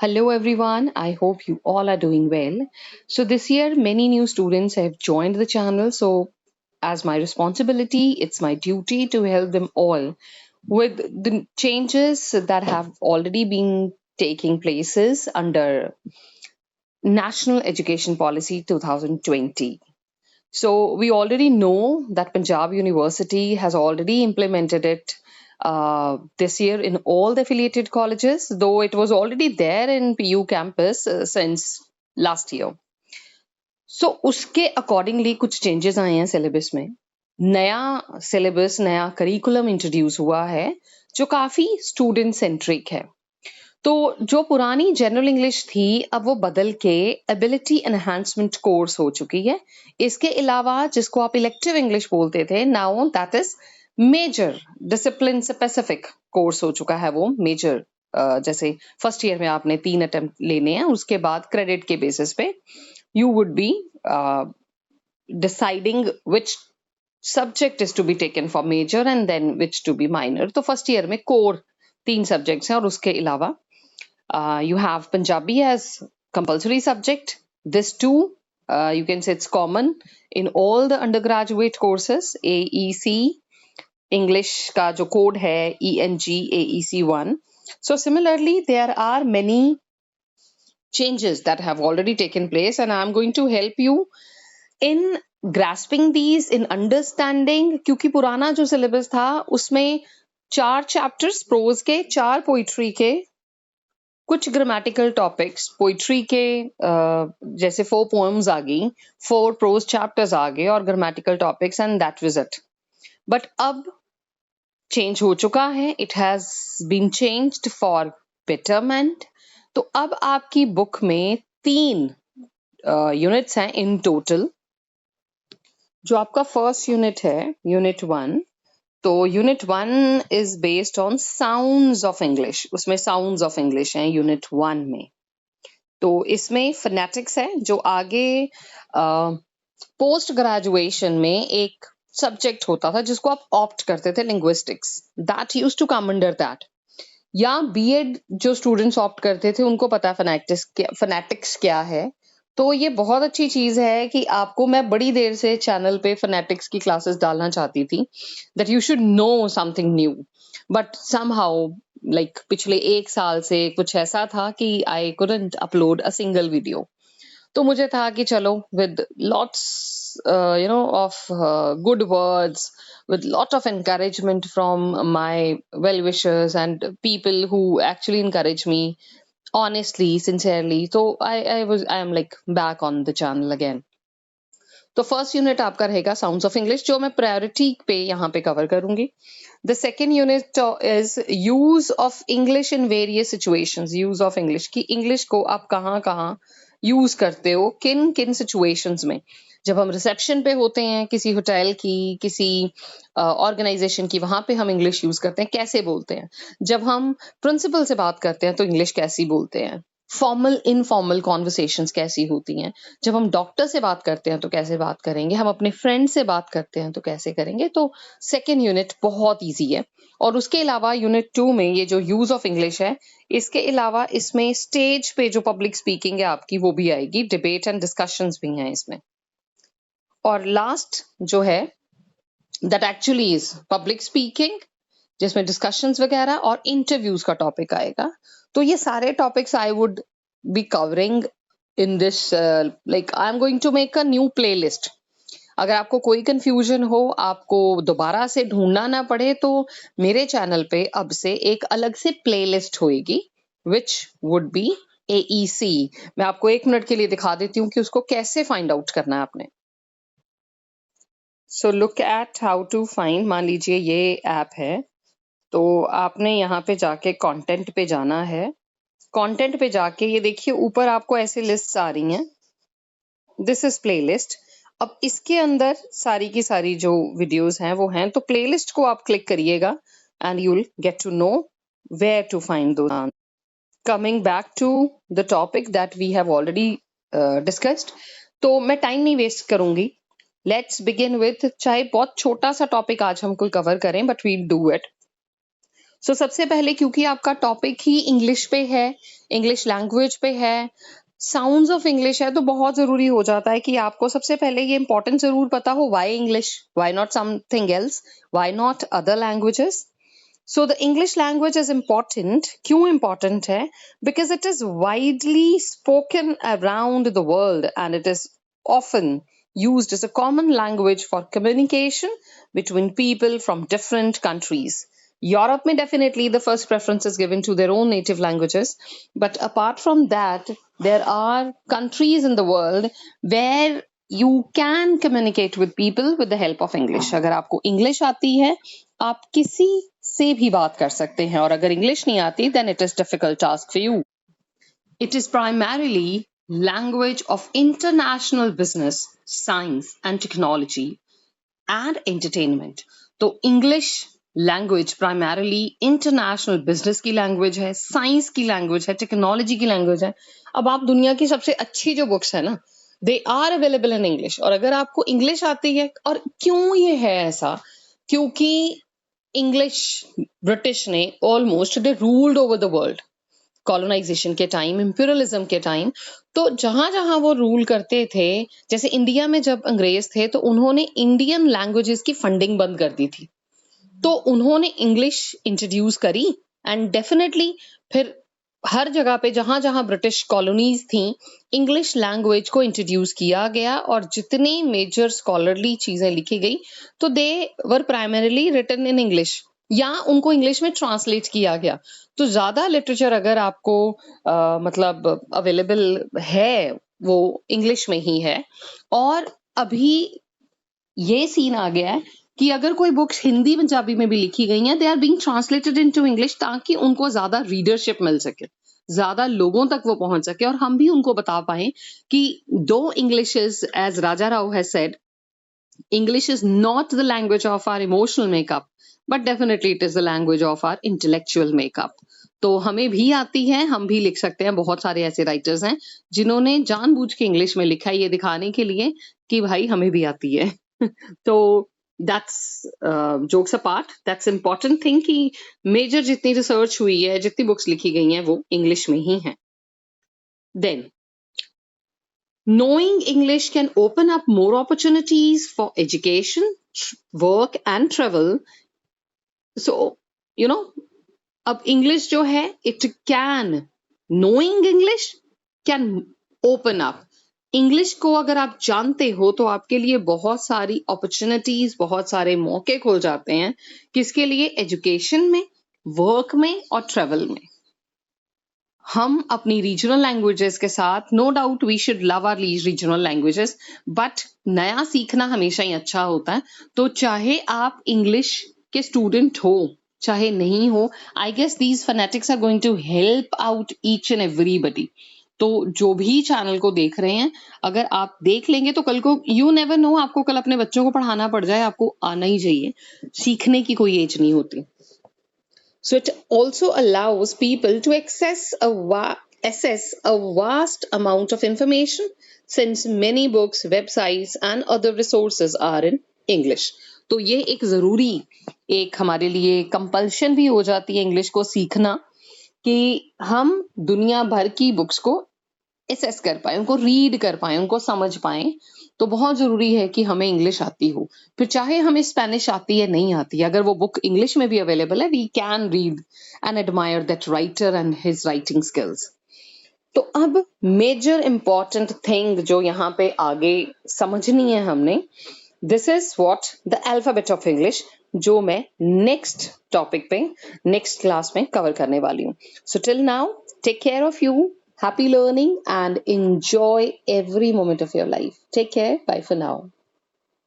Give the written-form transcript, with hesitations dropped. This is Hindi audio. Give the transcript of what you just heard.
Hello everyone, I hope you all are doing well. So, this year, many new students have joined the channel. So, as my responsibility, it's my duty to help them all with the changes that have already been taking places under National Education Policy 2020. So we already know that Punjab University has already implemented it this year in all the affiliated colleges, though it was already there in PU campus since last year. सो उसके अकॉर्डिंगली कुछ चेंजेस आए हैं सिलेबस में. नया सिलेबस, नया करिकुलम इंट्रोड्यूस हुआ है जो काफी स्टूडेंट सेंट्रिक है. तो जो पुरानी जनरल इंग्लिश थी अब वो बदल के एबिलिटी एनहांसमेंट कोर्स हो चुकी है. इसके अलावा जिसको आप इलेक्टिव इंग्लिश बोलते थे, now that is major discipline specific course हो चुका है. वो मेजर जैसे फर्स्ट ईयर में आपने 3 अटेम्प्ट लेने हैं, उसके बाद क्रेडिट के बेसिस पे you would be deciding which subject is to be taken for major and then which to be minor. तो फर्स्ट ईयर में कोर 3 सब्जेक्ट्स हैं और उसके अलावा you have Punjabi as compulsory subject. This too, you can say it's common in all the undergraduate courses. AEC English का जो कोड है ENG AEC1. So similarly, there are many changes that have already taken place, and I'm going to help you in grasping these, in understanding. क्योंकि पुराना जो सिलेबस था उसमें 4 चैप्टर्स प्रोज के, 4 पोइट्री के, कुछ ग्रामेटिकल टॉपिक्स पोइट्री के, जैसे 4 पोएम्स आ गई, 4 प्रोज चैप्टर्स आ गए और grammatical topics, and that was it. But अब चेंज हो चुका है. It has been changed for betterment. तो अब आपकी बुक में 3 यूनिट्स हैं इन टोटल. जो आपका फर्स्ट यूनिट है, यूनिट 1, तो unit 1 is based on sounds of English. उसमें साउंड्स ऑफ इंग्लिश हैं यूनिट 1 में. तो इसमें फोनेटिक्स है जो आगे पोस्ट ग्रेजुएशन में एक सब्जेक्ट होता था जिसको आप ऑप्ट करते थे, linguistics. That use to come under that. या बीएड जो स्टूडेंट्स ऑप्ट करते थे उनको पता है फोनेटिक्स क्या है. तो ये बहुत अच्छी चीज है कि आपको, मैं बड़ी देर से चैनल पे फोनेटिक्स की क्लासेस डालना चाहती थी, that you should know something new. But somehow like पिछले 1 साल से कुछ ऐसा था कि I couldn't upload a single video. तो मुझे था कि चलो with lots of good words, with lot of encouragement from my well wishers and people who actually encourage me honestly, sincerely. So I am like back on the channel again. तो फर्स्ट यूनिट आपका रहेगा साउंड्स ऑफ इंग्लिश, जो मैं प्रायोरिटी पे यहाँ पे कवर करूंगी. The second unit is use of English in various situations. Use of English की, इंग्लिश को आप कहाँ कहाँ यूज करते हो, किन किन सिचुएशंस में. जब हम रिसेप्शन पे होते हैं किसी होटल की, किसी ऑर्गेनाइजेशन की, वहां पे हम इंग्लिश यूज करते हैं, कैसे बोलते हैं. जब हम प्रिंसिपल से बात करते हैं तो इंग्लिश कैसी बोलते हैं. फॉर्मल इनफॉर्मल कॉन्वर्सेशंस कैसी होती हैं. जब हम डॉक्टर से बात करते हैं तो कैसे बात करेंगे. हम अपने फ्रेंड से बात करते हैं तो कैसे करेंगे. तो सेकेंड यूनिट बहुत ईजी है. और उसके अलावा यूनिट 2 में ये जो यूज ऑफ इंग्लिश है, इसके अलावा इसमें स्टेज पे जो पब्लिक स्पीकिंग है आपकी, वो भी आएगी. डिबेट एंड डिस्कशंस भी हैं इसमें. और लास्ट जो है, that actually is public speaking, जिसमें डिस्कशंस वगैरह और इंटरव्यूज का टॉपिक आएगा. तो ये सारे topics I would be covering in this, like I am going to make a new playlist. अगर आपको कोई कंफ्यूजन हो, आपको दोबारा से ढूंढना ना पड़े, तो मेरे चैनल पे अब से एक अलग से प्लेलिस्ट होएगी विच वुड बी AEC. मैं आपको 1 मिनट के लिए दिखा देती हूँ कि उसको कैसे फाइंड आउट करना है आपने. So look at how to find. मान लीजिए ये ऐप है, तो आपने यहाँ पे जाके कंटेंट पे जाना है. कंटेंट पे जाके ये देखिए ऊपर आपको ऐसे लिस्ट आ रही हैं. This is playlist. अब इसके अंदर सारी की सारी जो वीडियोस हैं वो हैं. तो प्लेलिस्ट को आप क्लिक करिएगा and you will get to know where to find दो. Coming back to the topic that we have already discussed, तो मैं टाइम नहीं वेस्ट करूंगी. लेट्स बिगिन विथ, चाहे बहुत छोटा सा टॉपिक आज हम कोई कवर करें, बट वील डू इट. सो सबसे पहले क्योंकि आपका टॉपिक ही इंग्लिश पे है, इंग्लिश लैंग्वेज पे है, साउंड्स ऑफ इंग्लिश है, तो बहुत जरूरी हो जाता है कि आपको सबसे पहले ये इंपॉर्टेंट जरूर पता हो, why English, why not something else, why not other languages. So the English language is important. क्यों important है? Because it is widely spoken around the world and it is often used as a common language for communication between people from different countries. Europe में definitely the first preference is given to their own native languages. But apart from that, there are countries in the world where you can communicate with people with the help of English. अगर आपको English आती है, आप किसी से भी बात कर सकते हैं, और अगर इंग्लिश नहीं आती then it is difficult task for you. It is primarily language of international business, science and technology and entertainment. तो English language primarily international business की लैंग्वेज है, साइंस की लैंग्वेज है, टेक्नोलॉजी की लैंग्वेज है. अब आप दुनिया की सबसे अच्छी जो बुक्स है ना, they are available in English. और अगर आपको इंग्लिश आती है, और क्यों ये है ऐसा, क्योंकि इंग्लिश ब्रिटिश ने almost they ruled over the world colonisation के टाइम, इंपीरियलिज्म के टाइम. तो जहां जहां वो रूल करते थे, जैसे इंडिया में जब अंग्रेज थे तो उन्होंने इंडियन लैंग्वेजेस की फंडिंग बंद कर दी थी, तो उन्होंने इंग्लिश इंट्रोड्यूस करी. एंड डेफिनेटली फिर हर जगह पे जहां जहां ब्रिटिश कॉलोनीज थी, इंग्लिश लैंग्वेज को इंट्रोड्यूस किया गया, और जितने मेजर स्कॉलरली चीजें लिखी गई तो दे वर प्राइमरीली रिटन इन इंग्लिश, या उनको इंग्लिश में ट्रांसलेट किया गया. तो ज्यादा लिटरेचर अगर आपको मतलब अवेलेबल है, वो इंग्लिश में ही है. और अभी ये सीन आ गया है कि अगर कोई बुक्स हिंदी पंजाबी में भी लिखी गई हैं, they are being translated into English, ताकि उनको ज्यादा रीडरशिप मिल सके, ज्यादा लोगों तक वो पहुंच सके, और हम भी उनको बता पाए कि दो English is, as Raja Rao has said, English is not the language of our emotional makeup, but definitely it is the language of our intellectual makeup. तो हमें भी आती है, हम भी लिख सकते हैं. बहुत सारे ऐसे राइटर्स हैं जिन्होंने जानबूझ के इंग्लिश में लिखा है, ये दिखाने के लिए कि भाई हमें भी आती है. तो that's jokes apart, that's important thing कि मेजर जितनी रिसर्च हुई है, जितनी बुक्स लिखी गई हैं, वो इंग्लिश में ही है. Then knowing English can open up more opportunities for education, work and travel. So you know, अब इंग्लिश जो है, it can, knowing English can open up. English को अगर आप जानते हो तो आपके लिए बहुत सारी अपॉर्चुनिटीज, बहुत सारे मौके खुल जाते हैं. किसके लिए? एजुकेशन में, वर्क में और ट्रेवल में. हम अपनी रीजनल लैंग्वेजेस के साथ, no doubt we should love our regional languages, but नया सीखना हमेशा ही अच्छा होता है. तो चाहे आप इंग्लिश के स्टूडेंट हो, चाहे नहीं हो, I guess these phonetics are going to help out each and everybody. तो जो भी चैनल को देख रहे हैं, अगर आप देख लेंगे तो कल को यू नेवर नो, आपको कल अपने बच्चों को पढ़ाना पड़ जाए, आपको आना ही चाहिए. सीखने की कोई एज नहीं होती. So it also allows people to assess a vast amount of information, since many books, websites and other resources are in English. तो ये एक जरूरी, एक हमारे लिए कंपल्शन भी हो जाती है इंग्लिश को सीखना, कि हम दुनिया भर की बुक्स को एसेस कर पाए, उनको रीड कर पाए, उनको समझ पाए. तो बहुत जरूरी है कि हमें इंग्लिश आती हो. फिर चाहे हमें स्पेनिश आती है, नहीं आती है, अगर वो बुक इंग्लिश में भी अवेलेबल है, we can read and admire that writer and his writing skills. तो अब मेजर इंपॉर्टेंट थिंग जो यहाँ पे आगे समझनी है हमने, this is what the alphabet of English, जो मैं नेक्स्ट टॉपिक पे, नेक्स्ट क्लास में कवर करने वाली हूँ. So till now, take care of you, happy learning and enjoy every moment of your life. Take care. Bye for now.